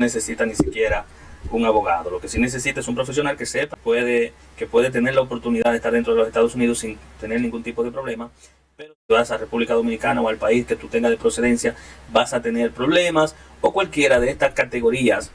necesita ni siquiera un abogado. Lo que sí necesita es un profesional que sepa, que puede tener la oportunidad de estar dentro de los Estados Unidos sin tener ningún tipo de problema. Pero si vas a República Dominicana o al país que tú tengas de procedencia, vas a tener problemas, o cualquiera de estas categorías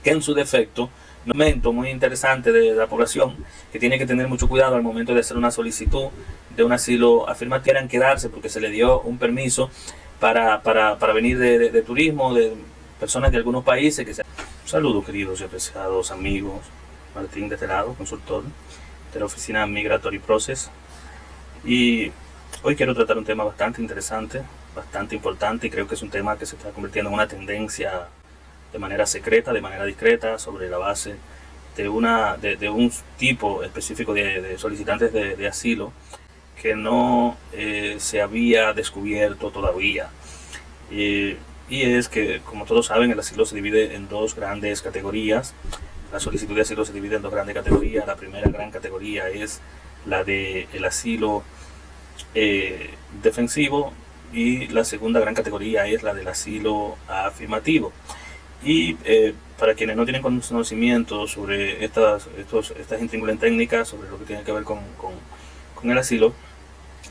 que en su defecto, un momento muy interesante de la población que tiene que tener mucho cuidado al momento de hacer una solicitud de un asilo afirmativo, quieran quedarse porque se le dio un permiso para venir de turismo, de personas de algunos países. Saludos, queridos y apreciados amigos. Martín de este lado, consultor de la oficina Migratory Process, y hoy quiero tratar un tema bastante interesante, bastante importante, y creo que es un tema que se está convirtiendo en una tendencia de manera secreta, de manera discreta, sobre la base de un tipo específico de solicitantes de asilo que no se había descubierto todavía. Y es que, como todos saben, el asilo se divide en dos grandes categorías. La solicitud de asilo se divide en dos grandes categorías. La primera gran categoría es la del asilo defensivo, y la segunda gran categoría es la del asilo afirmativo. Y para quienes no tienen conocimiento sobre estas intríngulis técnicas, sobre lo que tiene que ver con el asilo,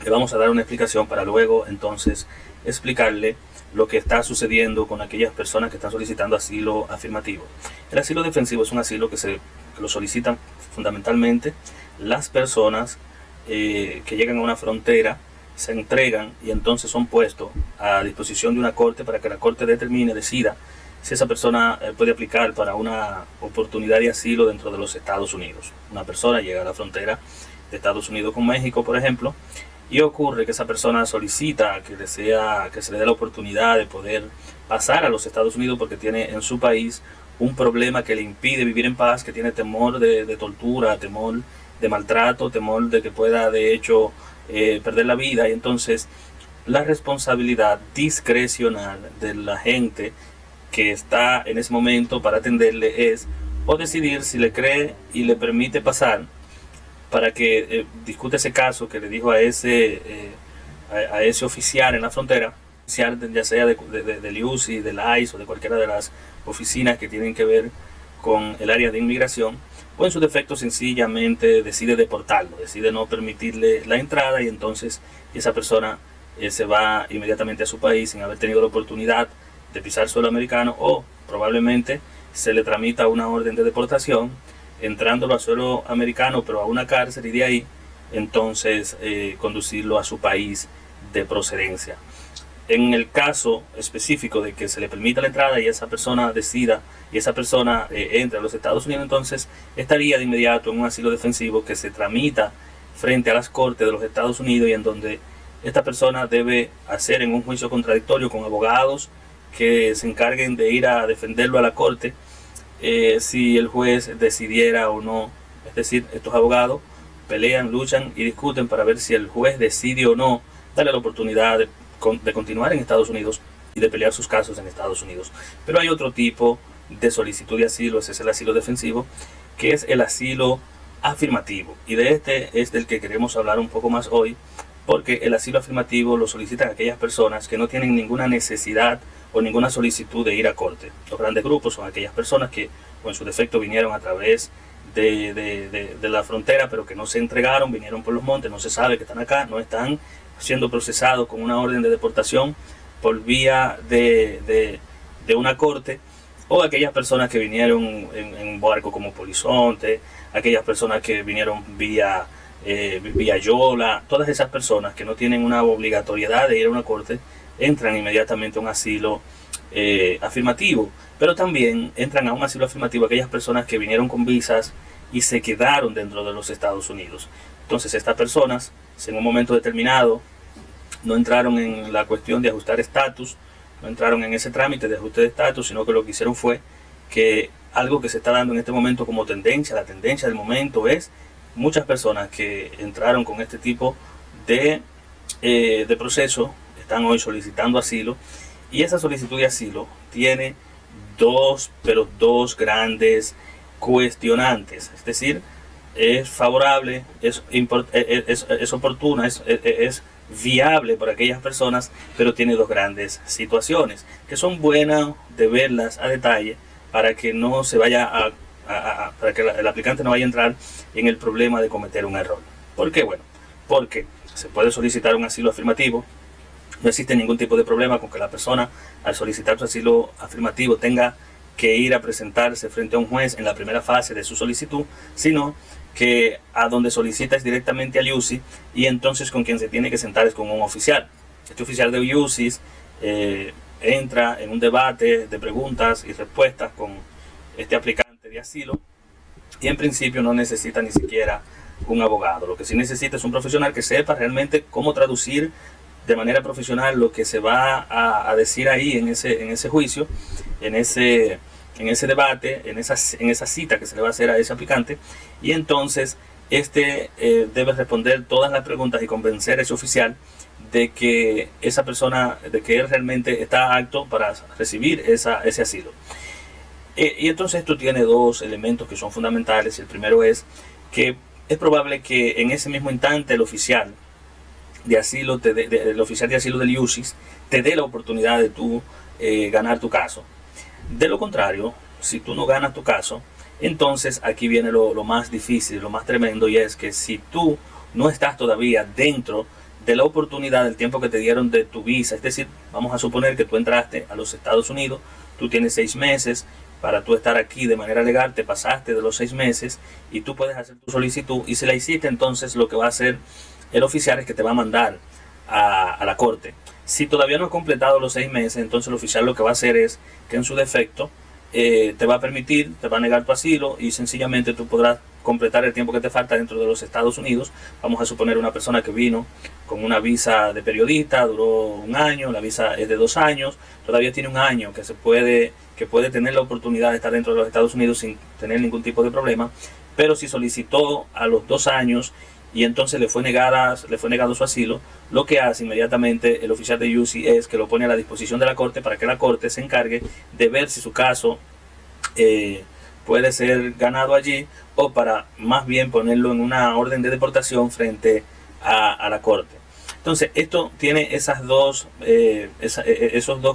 le vamos a dar una explicación para luego entonces explicarle lo que está sucediendo con aquellas personas que están solicitando asilo afirmativo. El asilo defensivo es un asilo que lo solicitan fundamentalmente las personas que llegan a una frontera, se entregan y entonces son puestos a disposición de una corte para que la corte decida si esa persona puede aplicar para una oportunidad de asilo dentro de los Estados Unidos. Una persona llega a la frontera de Estados Unidos con México, por ejemplo, y ocurre que esa persona solicita que se le dé la oportunidad de poder pasar a los Estados Unidos porque tiene en su país un problema que le impide vivir en paz, que tiene temor de tortura, temor de maltrato, temor de que pueda de hecho perder la vida. Y entonces la responsabilidad discrecional de la gente que está en ese momento para atenderle es o decidir si le cree y le permite pasar para que discute ese caso que le dijo a ese oficial en la frontera, ya sea del UCI, del ICE o de cualquiera de las oficinas que tienen que ver con el área de inmigración, o en su defecto sencillamente decide deportarlo, decide no permitirle la entrada, y entonces esa persona se va inmediatamente a su país sin haber tenido la oportunidad de pisar suelo americano, o probablemente se le tramita una orden de deportación entrándolo a suelo americano pero a una cárcel, y de ahí entonces conducirlo a su país de procedencia. En el caso específico de que se le permita la entrada y esa persona decida y esa persona entre a los Estados Unidos, entonces estaría de inmediato en un asilo defensivo que se tramita frente a las cortes de los Estados Unidos, y en donde esta persona debe hacer en un juicio contradictorio con abogados que se encarguen de ir a defenderlo a la corte si el juez decidiera o no. Es decir, estos abogados pelean, luchan y discuten para ver si el juez decide o no darle la oportunidad de continuar en Estados Unidos y de pelear sus casos en Estados Unidos. Pero hay otro tipo de solicitud de asilo, ese es el asilo defensivo, que es el asilo afirmativo, y de este es del que queremos hablar un poco más hoy, porque el asilo afirmativo lo solicitan aquellas personas que no tienen ninguna necesidad o ninguna solicitud de ir a corte. Los grandes grupos son aquellas personas que, o en su defecto, vinieron a través de la frontera, pero que no se entregaron, vinieron por los montes, no se sabe que están acá, no están siendo procesados con una orden de deportación por vía de una corte, o aquellas personas que vinieron en barco como Polizonte, aquellas personas que vinieron vía Yola. Todas esas personas que no tienen una obligatoriedad de ir a una corte entran inmediatamente a un asilo afirmativo. Pero también entran a un asilo afirmativo aquellas personas que vinieron con visas y se quedaron dentro de los Estados Unidos. Entonces estas personas, si en un momento determinado no entraron en la cuestión de ajustar estatus, no entraron en ese trámite de ajuste de estatus, sino que lo que hicieron fue que algo que se está dando en este momento como tendencia, la tendencia del momento es muchas personas que entraron con este tipo de proceso están hoy solicitando asilo, y esa solicitud de asilo tiene dos grandes cuestionantes. Es decir, es favorable, es oportuna, es viable para aquellas personas, pero tiene dos grandes situaciones que son buenas de verlas a detalle para que no se vaya para que el aplicante no vaya a entrar en el problema de cometer un error. ¿Por qué? Bueno, porque se puede solicitar un asilo afirmativo. No existe ningún tipo de problema con que la persona, al solicitar su asilo afirmativo, tenga que ir a presentarse frente a un juez en la primera fase de su solicitud, sino que a donde solicita es directamente al UCI, y entonces con quien se tiene que sentar es con un oficial. Este oficial de UCI entra en un debate de preguntas y respuestas con este aplicante de asilo, y en principio no necesita ni siquiera un abogado. Lo que sí necesita es un profesional que sepa realmente cómo traducir de manera profesional lo que se va a decir ahí en ese juicio, en ese debate, en esa cita que se le va a hacer a ese aplicante, y entonces debe responder todas las preguntas y convencer a ese oficial de que esa persona, de que él realmente está apto para recibir ese asilo. Y entonces esto tiene dos elementos que son fundamentales. El primero es que es probable que en ese mismo instante el oficial de asilo, el oficial de asilo del UCIS te dé la oportunidad de tú ganar tu caso. De lo contrario, si tú no ganas tu caso, entonces aquí viene lo más difícil, lo más tremendo, y es que si tú no estás todavía dentro de la oportunidad del tiempo que te dieron de tu visa, es decir, vamos a suponer que tú entraste a los Estados Unidos, tú tienes 6 meses para tú estar aquí de manera legal, te pasaste de los 6 meses y tú puedes hacer tu solicitud, y si la hiciste, entonces lo que va a hacer el oficial es que te va a mandar a la corte. Si todavía no has completado los 6 meses, entonces el oficial lo que va a hacer es que en su defecto te va a permitir, te va a negar tu asilo, y sencillamente tú podrás completar el tiempo que te falta dentro de los Estados Unidos. Vamos a suponer una persona que vino con una visa de periodista, duró 1 año, la visa es de 2 años, todavía tiene 1 año que puede tener la oportunidad de estar dentro de los Estados Unidos sin tener ningún tipo de problema. Pero si solicitó a los 2 años y entonces le fue negado su asilo, lo que hace inmediatamente el oficial de UCI es que lo pone a la disposición de la corte para que la corte se encargue de ver si su caso puede ser ganado allí, o para más bien ponerlo en una orden de deportación frente a la corte. Entonces esto tiene esos dos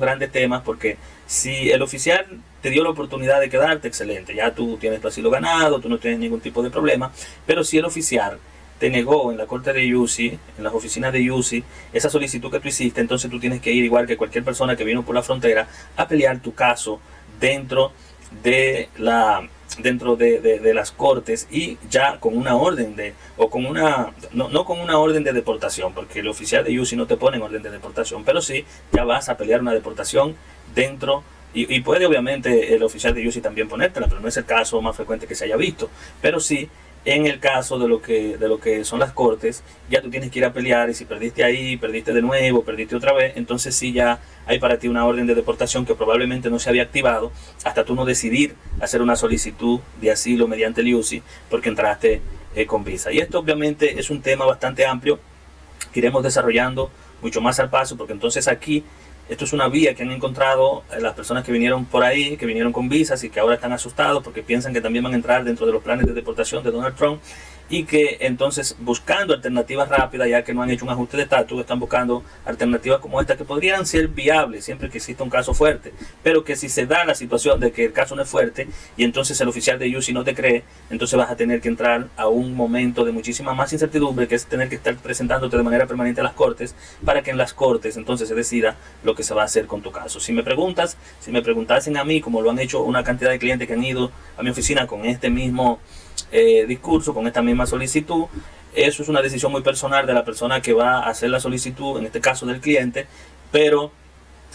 grandes temas, porque si el oficial te dio la oportunidad de quedarte, excelente, ya tú tienes tu asilo ganado, tú no tienes ningún tipo de problema. Pero si el oficial te negó en la corte de UCI, en las oficinas de UCI, esa solicitud que tú hiciste, entonces tú tienes que ir, igual que cualquier persona que vino por la frontera, a pelear tu caso dentro de las cortes, y ya con una orden no con una orden de deportación, porque el oficial de UCI no te pone en orden de deportación, pero sí ya vas a pelear una deportación dentro, y puede obviamente el oficial de UCI también ponértela, pero no es el caso más frecuente que se haya visto. Pero sí, en el caso de lo que son las cortes, ya tú tienes que ir a pelear, y si perdiste ahí, perdiste de nuevo, perdiste otra vez, entonces sí ya hay para ti una orden de deportación que probablemente no se había activado hasta tú no decidir hacer una solicitud de asilo mediante el UCI, porque entraste con visa. Y esto obviamente es un tema bastante amplio que iremos desarrollando mucho más al paso, porque entonces aquí esto es una vía que han encontrado las personas que vinieron por ahí, que vinieron con visas y que ahora están asustados porque piensan que también van a entrar dentro de los planes de deportación de Donald Trump, y que entonces, buscando alternativas rápidas, ya que no han hecho un ajuste de estatus, están buscando alternativas como esta que podrían ser viables siempre que exista un caso fuerte, pero que si se da la situación de que el caso no es fuerte y entonces el oficial de UCI no te cree, entonces vas a tener que entrar a un momento de muchísima más incertidumbre, que es tener que estar presentándote de manera permanente a las cortes, para que en las cortes entonces se decida lo que se va a hacer con tu caso. Si me preguntasen a mí, como lo han hecho una cantidad de clientes que han ido a mi oficina con este mismo discurso, con esta misma solicitud, eso es una decisión muy personal de la persona que va a hacer la solicitud, en este caso del cliente, pero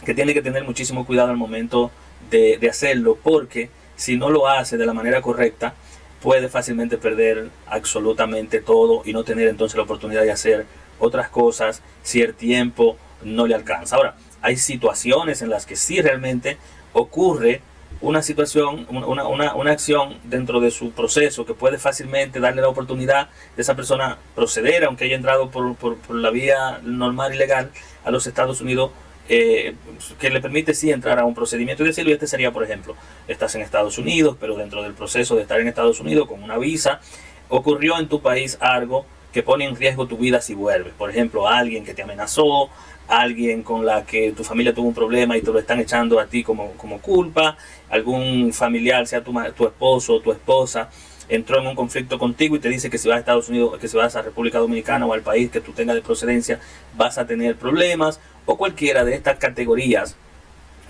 que tiene que tener muchísimo cuidado al momento de hacerlo, porque si no lo hace de la manera correcta, puede fácilmente perder absolutamente todo y no tener entonces la oportunidad de hacer otras cosas si el tiempo no le alcanza. Ahora, hay situaciones en las que sí realmente ocurre una situación, una acción dentro de su proceso que puede fácilmente darle la oportunidad de esa persona proceder, aunque haya entrado por la vía normal y legal a los Estados Unidos, que le permite sí entrar a un procedimiento de asilo. Y este sería, por ejemplo, estás en Estados Unidos, pero dentro del proceso de estar en Estados Unidos con una visa, ocurrió en tu país algo que pone en riesgo tu vida si vuelves. Por ejemplo, alguien que te amenazó, alguien con la que tu familia tuvo un problema y te lo están echando a ti como culpa, algún familiar, sea tu esposo o tu esposa, entró en un conflicto contigo y te dice que si vas a Estados Unidos, que si vas a República Dominicana o al país que tú tengas de procedencia, vas a tener problemas, o cualquiera de estas categorías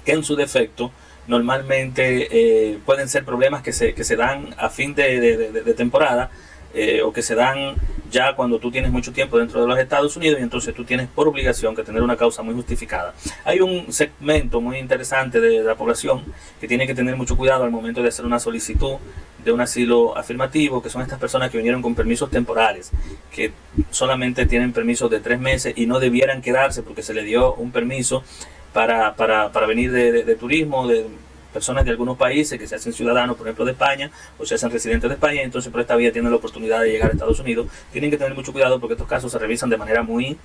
que en su defecto normalmente pueden ser problemas que se dan a fin de temporada, o que se dan ya cuando tú tienes mucho tiempo dentro de los Estados Unidos y entonces tú tienes por obligación que tener una causa muy justificada. Hay un segmento muy interesante de la población que tiene que tener mucho cuidado al momento de hacer una solicitud de un asilo afirmativo, que son estas personas que vinieron con permisos temporales, que solamente tienen permisos de 3 meses y no debieran quedarse porque se le dio un permiso para venir de turismo, de personas de algunos países que se hacen ciudadanos, por ejemplo de España, o se hacen residentes de España, y entonces por esta vía tienen la oportunidad de llegar a Estados Unidos. Tienen que tener mucho cuidado porque estos casos se revisan de manera muy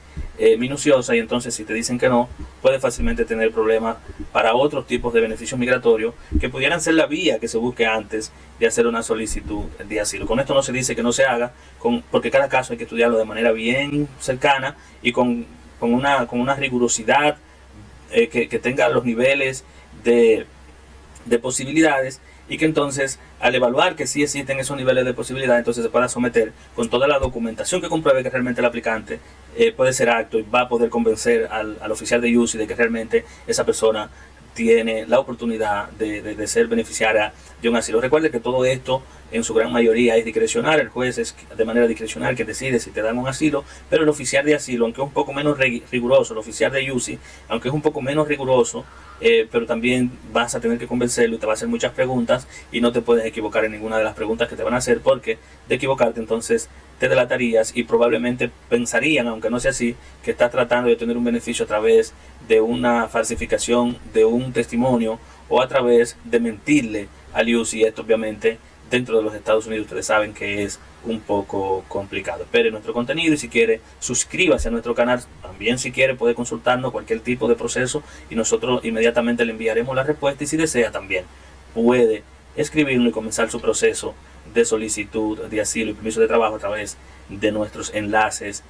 minuciosa, y entonces si te dicen que no, puede fácilmente tener problemas para otros tipos de beneficios migratorios que pudieran ser la vía que se busque antes de hacer una solicitud de asilo. Con esto no se dice que no se haga, porque cada caso hay que estudiarlo de manera bien cercana y con una rigurosidad que tenga los niveles de posibilidades, y que entonces al evaluar que sí existen esos niveles de posibilidad, entonces se pueda someter con toda la documentación que compruebe que realmente el aplicante puede ser apto y va a poder convencer al oficial de UCI de que realmente esa persona tiene la oportunidad de ser beneficiaria de un asilo. Recuerde que todo esto en su gran mayoría es discrecional, el juez es de manera discrecional que decide si te dan un asilo, pero el oficial de asilo, aunque es un poco menos riguroso, el oficial de UCI, aunque es un poco menos riguroso, pero también vas a tener que convencerlo y te va a hacer muchas preguntas y no te puedes equivocar en ninguna de las preguntas que te van a hacer, porque de equivocarte entonces te delatarías y probablemente pensarían, aunque no sea así, que estás tratando de tener un beneficio a través de una falsificación de un testimonio o a través de mentirle al UCI. Esto obviamente dentro de los Estados Unidos ustedes saben que es un poco complicado. Espere nuestro contenido y si quiere suscríbase a nuestro canal. También si quiere puede consultarnos cualquier tipo de proceso y nosotros inmediatamente le enviaremos la respuesta, y si desea también puede escribirnos y comenzar su proceso de solicitud de asilo y permiso de trabajo a través de nuestros enlaces